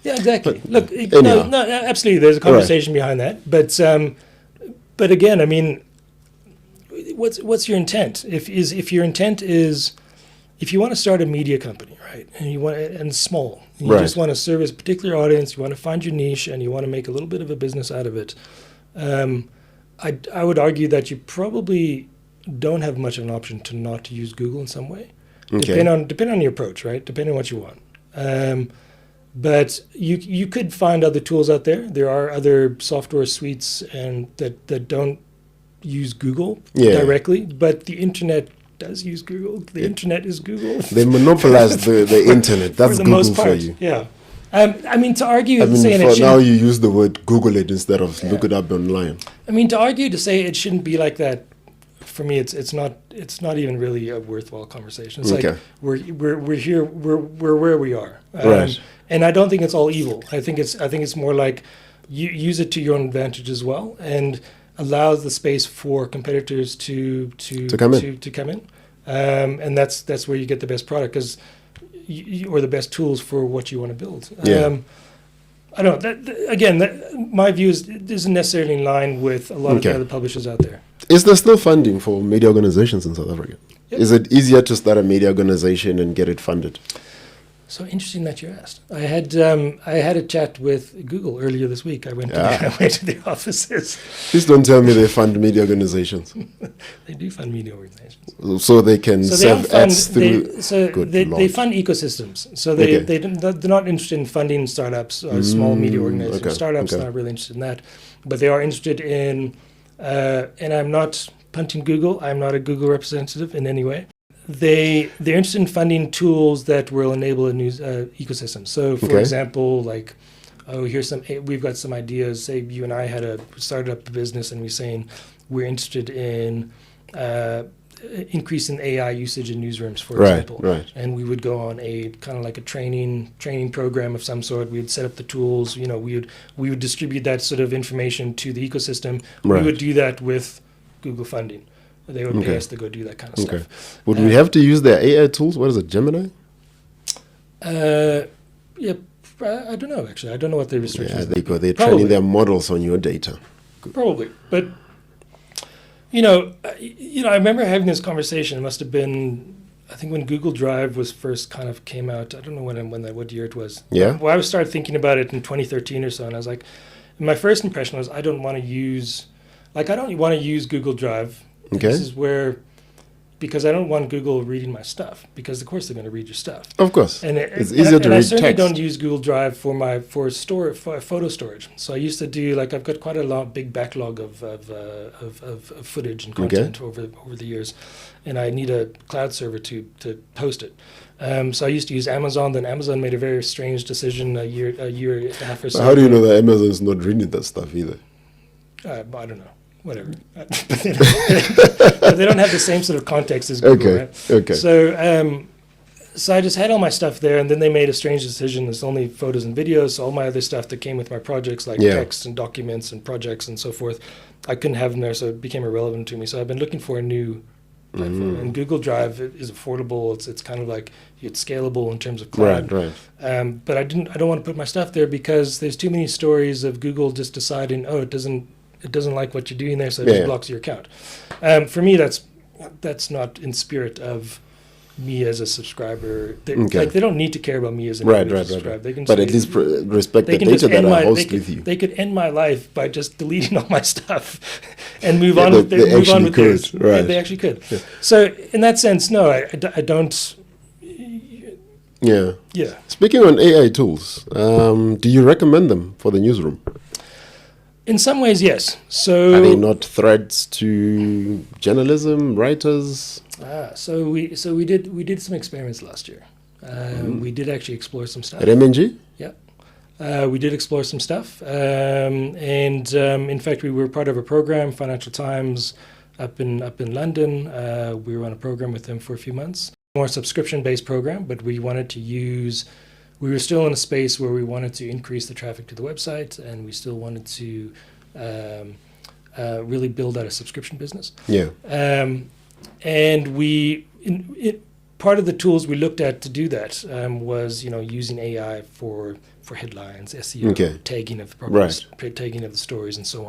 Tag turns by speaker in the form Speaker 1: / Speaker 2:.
Speaker 1: Yeah, exactly.
Speaker 2: But
Speaker 1: Look,
Speaker 2: anyhow.
Speaker 1: no, absolutely. There's a conversation behind that, but again, I mean, what's your intent? If your intent is, if you want to start a media company, right, and you want and small, and you
Speaker 2: Right.
Speaker 1: just want to service a particular audience, you want to find your niche, and you want to make a little bit of a business out of it, I would argue that you probably don't have much of an option to not use Google in some way.
Speaker 2: Okay.
Speaker 1: Depend on your approach, right? Depending on what you want. But you could find other tools out there. There are other software suites and that don't use Google directly, but the internet does use Google. The internet is Google.
Speaker 2: They monopolize the internet. That's
Speaker 1: for the
Speaker 2: Google
Speaker 1: most part,
Speaker 2: for you.
Speaker 1: Yeah. I mean, to argue,
Speaker 2: I mean,
Speaker 1: saying
Speaker 2: for now you use the word Google it instead of look it up online.
Speaker 1: I mean, to argue to say it shouldn't be like that, for me, it's not even really a worthwhile conversation. It's like we're here, we're where we are,
Speaker 2: Right.
Speaker 1: and I don't think it's all evil. I think it's more like you use it to your own advantage as well, and allows the space for competitors to
Speaker 2: come in.
Speaker 1: to come in, and that's where you get the best product or the best tools for what you want to build. I don't know. My view isn't necessarily in line with a lot of the other publishers out there.
Speaker 2: Is there still funding for media organizations in South Africa?
Speaker 1: Yep.
Speaker 2: Is it easier to start a media organization and get it funded?
Speaker 1: So interesting that you asked. I had a chat with Google earlier this week. I went to the offices.
Speaker 2: Please don't tell me they fund media organizations.
Speaker 1: They do fund media organizations.
Speaker 2: So they can serve ads through.
Speaker 1: They fund ecosystems. So they're not interested in funding startups or small media organizations. Startups are not really interested in that, but they are interested in. And I'm not punting Google. I'm not a Google representative in any way. They're interested in funding tools that will enable a news ecosystem. So, for example, like, we've got some ideas. Say you and I started up a business, and we're saying we're interested in increasing AI usage in newsrooms, for example.
Speaker 2: Right.
Speaker 1: And we would go on a kind of like a training program of some sort. We'd set up the tools. We would distribute that sort of information to the ecosystem.
Speaker 2: Right.
Speaker 1: We would do that with Google funding. They would pay us to go do that kind of stuff.
Speaker 2: Would we have to use their AI tools? What is it, Gemini?
Speaker 1: I don't know, actually. I don't know what the restrictions are.
Speaker 2: Yeah, they go. They're training their models on your data.
Speaker 1: Probably. But, I remember having this conversation. It must have been, I think, when Google Drive was first kind of came out. I don't know what year it was.
Speaker 2: Yeah.
Speaker 1: Well, I started thinking about it in 2013 or so, and I was like, my first impression was I don't want to use Google Drive.
Speaker 2: Okay.
Speaker 1: This is because I don't want Google reading my stuff, because of course they're going to read your stuff.
Speaker 2: Of course.
Speaker 1: And
Speaker 2: it's easier to read text.
Speaker 1: I certainly don't use Google Drive for photo storage. So I used to do, I've got quite a big backlog of footage and content over the years, and I need a cloud server to host it. So I used to use Amazon. Then Amazon made a very strange decision a year and a half or so.
Speaker 2: How do you know that Amazon's not reading that stuff either?
Speaker 1: I don't know. Whatever. But they don't have the same sort of context as Google, right?
Speaker 2: Okay.
Speaker 1: So I just had all my stuff there, and then they made a strange decision. It's only photos and videos, so all my other stuff that came with my projects, like text and documents and projects and so forth, I couldn't have them there, so it became irrelevant to me. So I've been looking for a new platform. And Google Drive is affordable. It's kind of like it's scalable in terms of cloud.
Speaker 2: Right.
Speaker 1: But I don't want to put my stuff there because there's too many stories of Google just deciding, it doesn't like what you're doing there, so it just blocks your account. For me, that's not in spirit of me as a subscriber. They don't need to care about me as an individual subscriber. They can
Speaker 2: but at least respect the data that I host with you.
Speaker 1: They could end my life by just deleting all my stuff and move on with theirs.
Speaker 2: Right.
Speaker 1: They actually could. Yeah. So in that sense, no, I don't.
Speaker 2: Yeah.
Speaker 1: Yeah.
Speaker 2: Speaking on AI tools, do you recommend them for the newsroom?
Speaker 1: In some ways, yes. So
Speaker 2: are they not threats to journalism, writers?
Speaker 1: So we did some experiments last year. We did actually explore some stuff.
Speaker 2: At MNG?
Speaker 1: Yeah. We did explore some stuff. In fact, we were part of a program, Financial Times, up in London. We were on a program with them for a few months. More subscription-based program, but we were still in a space where we wanted to increase the traffic to the website, and we still wanted to really build out a subscription business.
Speaker 2: Yeah.
Speaker 1: And part of the tools we looked at to do that was, using AI for headlines, SEO, tagging of properties, tagging of the stories, and so on.